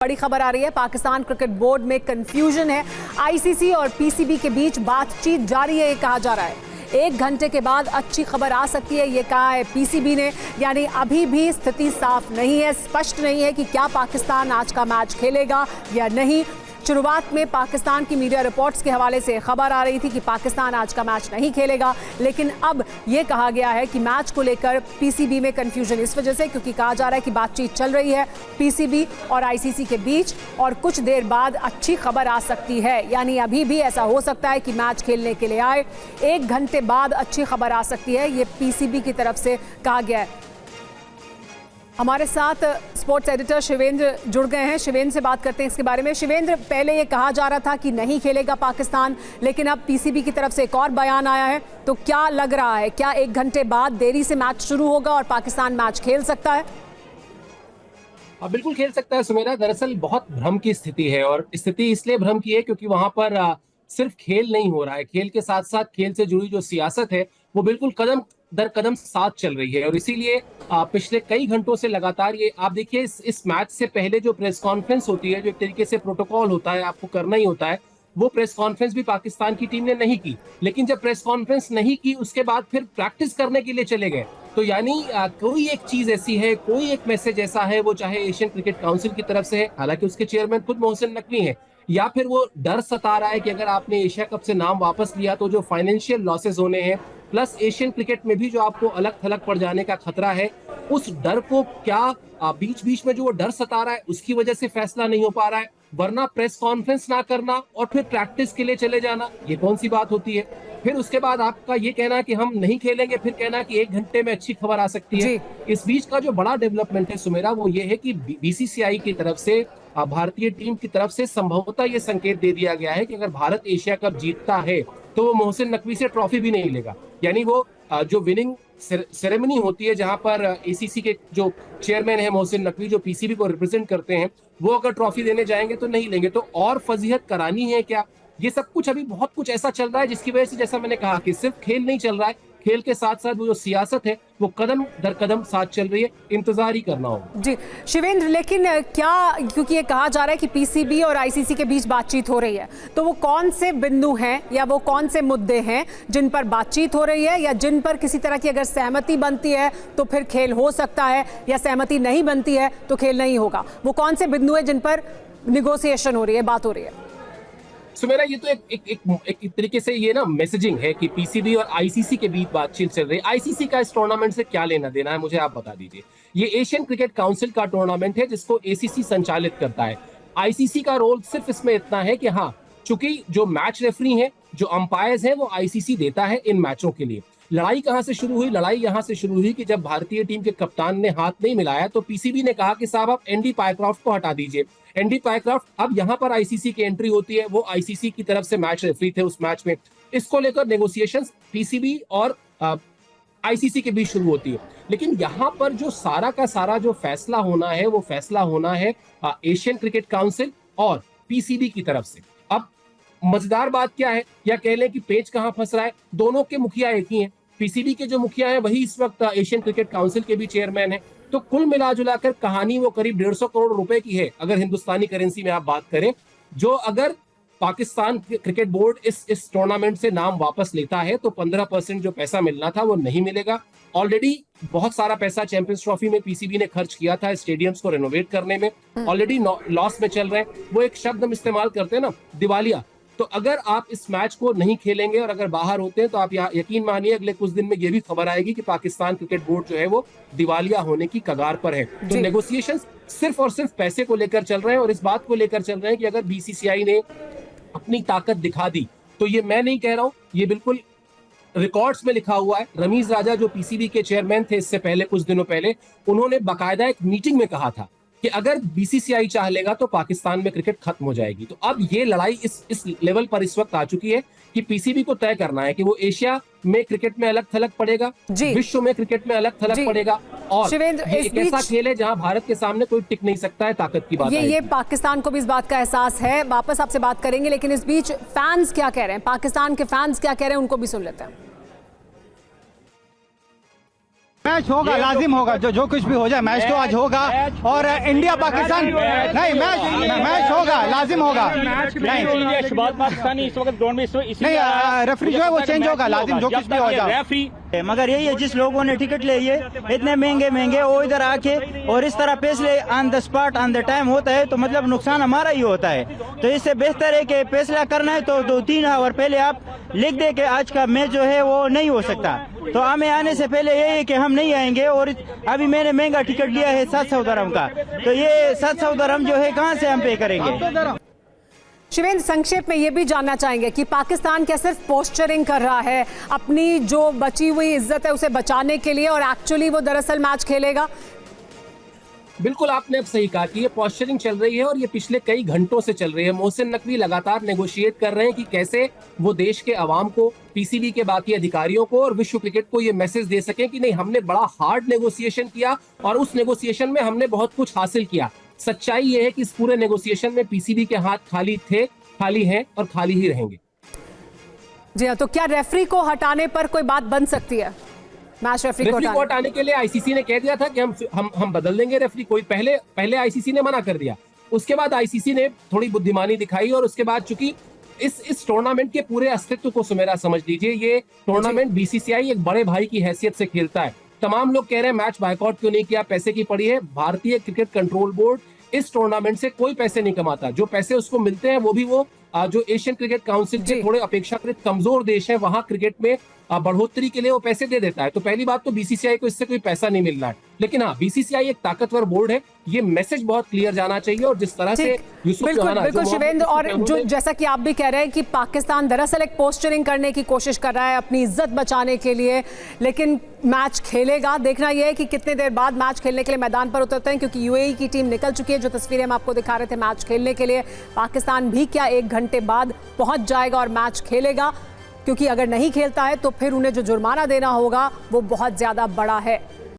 बड़ी खबर आ रही है। पाकिस्तान क्रिकेट बोर्ड में कंफ्यूजन है। आईसीसी और पीसीबी के बीच बातचीत जारी है, ये कहा जा रहा है। 1 घंटे के बाद अच्छी खबर आ सकती है, ये कहा है पीसीबी ने। यानी अभी भी स्थिति साफ नहीं है, स्पष्ट नहीं है कि क्या पाकिस्तान आज का मैच खेलेगा या नहीं। शुरुआत में पाकिस्तान की मीडिया रिपोर्ट्स के हवाले से खबर आ रही थी कि पाकिस्तान आज का मैच नहीं खेलेगा, लेकिन अब ये कहा गया है कि मैच को लेकर पीसीबी में कंफ्यूजन इस वजह से क्योंकि कहा जा रहा है कि बातचीत चल रही है पीसीबी और आईसीसी के बीच और कुछ देर बाद अच्छी खबर आ सकती है। यानी अभी भी ऐसा हो सकता है कि मैच खेलने के लिए आए, 1 घंटे बाद अच्छी खबर आ सकती है, ये पीसीबी की तरफ से कहा गया है। हमारे साथ स्पोर्ट्स एडिटर शिवेंद्र जुड़ गए हैं, शिवेंद्र से बात करते हैं इसके बारे में। शिवेंद्र, पहले ये कहा जा रहा था कि नहीं खेलेगा पाकिस्तान, लेकिन अब पीसीबी की तरफ से एक और बयान आया है, तो क्या लग रहा है, क्या 1 घंटे बाद देरी से मैच शुरू होगा और पाकिस्तान मैच खेल सकता है? बिल्कुल खेल सकता है सुमेरा। दरअसल बहुत भ्रम की स्थिति है और स्थिति इसलिए भ्रम की है क्योंकि वहां पर सिर्फ खेल नहीं हो रहा है, खेल के साथ साथ खेल से जुड़ी जो सियासत है वो बिल्कुल कदम दर कदम साथ चल रही है। और इसीलिए पिछले कई घंटों से लगातार ये आप देखिए, इस मैच से पहले जो प्रेस कॉन्फ्रेंस होती है, जो एक तरीके से प्रोटोकॉल होता है, आपको करना ही होता है, वो प्रेस कॉन्फ्रेंस भी पाकिस्तान की टीम ने नहीं की। लेकिन जब प्रेस कॉन्फ्रेंस नहीं की उसके बाद फिर प्रैक्टिस करने के लिए चले गए। तो यानी कोई एक चीज ऐसी है, कोई एक मैसेज ऐसा है, वो चाहे एशियन क्रिकेट काउंसिल की तरफ से है, हालांकि उसके चेयरमैन खुद मोहसिन नकवी है, या फिर वो डर सता रहा है कि अगर आपने एशिया कप से नाम वापस लिया तो जो फाइनेंशियल लॉसेस होने हैं, प्लस एशियन क्रिकेट में भी जो आपको अलग थलग पड़ जाने का खतरा है, उस डर को क्या बीच बीच में जो वो डर सता रहा है उसकी वजह से फैसला नहीं हो पा रहा है। वरना प्रेस कॉन्फ्रेंस ना करना और फिर प्रैक्टिस के लिए चले जाना, ये कौन सी बात होती है? फिर उसके बाद आपका ये कहना कि हम नहीं खेलेंगे, फिर कहना कि 1 घंटे में अच्छी खबर आ सकती है। इस बीच का जो बड़ा डेवलपमेंट है सुमेरा, वो ये है कि बीसीसीआई की तरफ से भारतीय टीम की तरफ से संभवतः ये संकेत दे दिया गया है कि अगर भारत एशिया कप जीतता है तो वो मोहसिन नकवी से ट्रॉफी भी नहीं लेगा। यानी वो जो विनिंग सेरेमनी होती है, जहां पर एसीसी के जो चेयरमैन है मोहसिन नकवी, जो पीसीबी को रिप्रेजेंट करते हैं, वो अगर ट्रॉफी देने जाएंगे तो नहीं लेंगे। तो और फजीहत करानी है क्या? ये सब कुछ अभी बहुत कुछ ऐसा चल रहा है जिसकी वजह से, जैसा मैंने कहा, कि सिर्फ खेल नहीं चल रहा है, खेल के साथ साथ वो जो सियासत है वो कदम दर कदम साथ चल रही है, इंतजार ही करना होगा। जी शिवेंद्र, लेकिन क्या, क्योंकि ये कहा जा रहा है कि पीसीबी और आईसीसी के बीच बातचीत हो रही है, तो वो कौन से बिंदु हैं या वो कौन से मुद्दे हैं जिन पर बातचीत हो रही है, या जिन पर किसी तरह की अगर सहमति बनती है तो फिर खेल हो सकता है, या सहमति नहीं बनती है तो खेल नहीं होगा? वो कौन से बिंदु है जिन पर निगोसिएशन हो रही है, बात हो रही है? सो मेरा ये तो एक तरीके से ये ना मैसेजिंग है कि पीसीबी और आईसीसी के बीच बातचीत चल रही है। आईसीसी का इस टूर्नामेंट से क्या लेना देना है, मुझे आप बता दीजिए। ये एशियन क्रिकेट काउंसिल का टूर्नामेंट है जिसको एसीसी संचालित करता है। आईसीसी का रोल सिर्फ इसमें इतना है कि हाँ, चूंकि जो मैच रेफरी हैं, जो अंपायर्स हैं, वो आईसीसी देता है इन मैचों के लिए। लड़ाई कहां से शुरू हुई? लड़ाई यहां से शुरू हुई कि जब भारतीय टीम के कप्तान ने हाथ नहीं मिलाया तो पीसीबी ने कहा कि साहब आप एंडी पायक्रॉफ्ट को हटा दीजिए। एंडी पायक्रॉफ्ट, अब यहां पर आईसीसी की एंट्री होती है, वो आईसीसी की तरफ से मैच रेफरी थे उस मैच में। इसको लेकर नेगोशिएशंस पीसीबी और आईसीसी के बीच शुरू होती है। लेकिन यहां पर जो सारा का सारा जो फैसला होना है, वो फैसला होना है एशियन क्रिकेट काउंसिल और पीसीबी की तरफ से। अब मजेदार बात क्या है, या कह लें कि पेच कहां फंस रहा है, दोनों के मुखिया एक ही हैं। पीसीबी के जो मुखिया हैं वही इस वक्त एशियन क्रिकेट काउंसिल के भी चेयरमैन हैं। तो कुल मिलाजुलाकर कहानी वो करीब 150 करोड़ रुपए की है, अगर हिंदुस्तानी करेंसी में आप बात करें। जो अगर पाकिस्तान क्रिकेट बोर्ड इस टूर्नामेंट से नाम वापस लेता है तो 15% जो पैसा मिलना था वो नहीं मिलेगा। ऑलरेडी बहुत सारा पैसा चैंपियंस ट्रॉफी में पीसीबी ने खर्च किया था स्टेडियम्स को रेनोवेट करने में, ऑलरेडी लॉस में चल रहे हैं। वो एक शब्द हम इस्तेमाल करते हैं ना, दिवालिया। तो अगर आप इस मैच को नहीं खेलेंगे और अगर बाहर होते हैं तो आप यकीन मानिए अगले कुछ दिन में ये भी खबर आएगी कि पाकिस्तान क्रिकेट बोर्ड जो है वो दिवालिया होने की कगार पर है। तो नेगोशिएशंस सिर्फ और सिर्फ पैसे को लेकर चल रहे हैं और इस बात को लेकर चल रहे हैं कि अगर बीसीसीआई ने अपनी ताकत दिखा दी, तो ये मैं नहीं कह रहा हूं, ये बिल्कुल रिकॉर्ड्स में लिखा हुआ है। रमीज राजा जो पीसीबी के चेयरमैन थे इससे पहले, कुछ दिनों पहले, उन्होंने बाकायदा एक मीटिंग में कहा था कि अगर बीसीसीआई चाह लेगा तो पाकिस्तान में क्रिकेट खत्म हो जाएगी। तो अब ये लड़ाई इस लेवल पर इस वक्त आ चुकी है कि पीसीबी को तय करना है कि वो एशिया में क्रिकेट में अलग थलग पड़ेगा, विश्व में क्रिकेट में अलग थलग पड़ेगा, और एक ऐसा खेल है जहां भारत के सामने कोई टिक नहीं सकता है, ताकत की बात है। ये पाकिस्तान को भी इस बात का एहसास है। वापस आपसे बात करेंगे, लेकिन इस बीच फैंस क्या कह रहे हैं, पाकिस्तान के फैंस क्या कह रहे हैं, उनको भी सुन लेते हैं। मैच होगा, लाजिम होगा, जो कुछ भी हो जाए मैच तो आज होगा। और इंडिया पाकिस्तान नहीं, मैच होगा, लाजिम होगा। नहीं शहबाज पाकिस्तानी इस वक्त ग्राउंड में नहीं, रेफरी जो है वो चेंज होगा, लाजिम जो कुछ भी हो जाए। मगर यही है, जिस लोगों ने टिकट ले ये इतने महंगे वो इधर आके और इस तरह फैसले on the spot on the time होता है तो मतलब नुकसान हमारा ही होता है। तो इससे बेहतर है कि फैसला करना है तो 2-3 आवर पहले आप लिख दे के आज का मैच जो है वो नहीं हो सकता। तो हमें आने से पहले यही है कि हम नहीं आएंगे। और अभी मैंने महंगा टिकट लिया है 700 दिरहम का, तो ये 700 दिरहम जो है कहाँ से हम पे करेंगे। शिवेंद्र, संक्षेप में ये भी जानना चाहेंगे कि पाकिस्तान क्या सिर्फ पोस्चरिंग कर रहा है अपनी जो बची हुई इज्जत है उसे बचाने के लिए, और एक्चुअली वो दरअसल मैच खेलेगा? बिल्कुल, आपने अब सही कहा कि ये पोस्चरिंग चल रही है और ये पिछले कई घंटों से चल रही है। मोहसिन नकवी लगातार नेगोशिएट कर रहे हैं कि कैसे वो देश के अवाम को, पीसीबी के बाकी अधिकारियों को और विश्व क्रिकेट को ये मैसेज दे सकें कि नहीं, हमने बड़ा हार्ड नेगोशिएशन किया और उस नेगोशिएशन में हमने बहुत कुछ हासिल किया। सच्चाई ये है कि इस पूरे नेगोशिएशन में पीसीबी के हाथ खाली थे, खाली हैं और खाली ही रहेंगे। जी हाँ, तो क्या रेफरी को हटाने पर कोई बात बन सकती है? मैच रेफरी को हटाने के लिए आईसीसी ने कह दिया था कि हम बदल देंगे रेफरी। कोई पहले आईसीसी ने मना कर दिया, उसके बाद आईसीसी ने थोड़ी बुद्धिमानी दिखाई और उसके बाद चूंकि इस टूर्नामेंट के पूरे अस्तित्व को सुमेरा समझ लीजिए, ये टूर्नामेंट बीसीसीआई एक बड़े भाई की हैसियत से खेलता है। तमाम लोग कह रहे हैं मैच बायकॉट क्यों नहीं किया, पैसे की पड़ी है। भारतीय क्रिकेट कंट्रोल बोर्ड इस टूर्नामेंट से कोई पैसे नहीं कमाता। जो पैसे उसको मिलते हैं वो भी वो जो एशियन क्रिकेट काउंसिल के थोड़े अपेक्षाकृत कमजोर देश है वहां क्रिकेट में बढ़ोतरी के लिए वो पैसे दे देता है। तो पहली बात तो बीसीसीआई को इससे कोई पैसा नहीं मिल रहा है, लेकिन हाँ, बीसीसीआई एक ताकतवर बोर्ड है, ये मैसेज बहुत क्लियर जाना चाहिए। और जिस तरह से बिल्कुल शिवेंद्र, और जो जैसा कि आप भी कह रहे हैं कि पाकिस्तान दरअसल एक पोस्चरिंग करने की कोशिश कर रहा है अपनी इज्जत बचाने के लिए, लेकिन मैच खेलेगा। देखना यह है कि कितने देर बाद मैच खेलने के लिए मैदान पर उतरते हैं, क्योंकि यूएई की टीम निकल चुकी है। जो तस्वीरें हम आपको दिखा रहे थे मैच खेलने के लिए, पाकिस्तान भी क्या 1 घंटे बाद पहुंच जाएगा और मैच खेलेगा, क्योंकि अगर नहीं खेलता है तो फिर उन्हें जो जुर्माना देना होगा वो बहुत ज्यादा बड़ा है।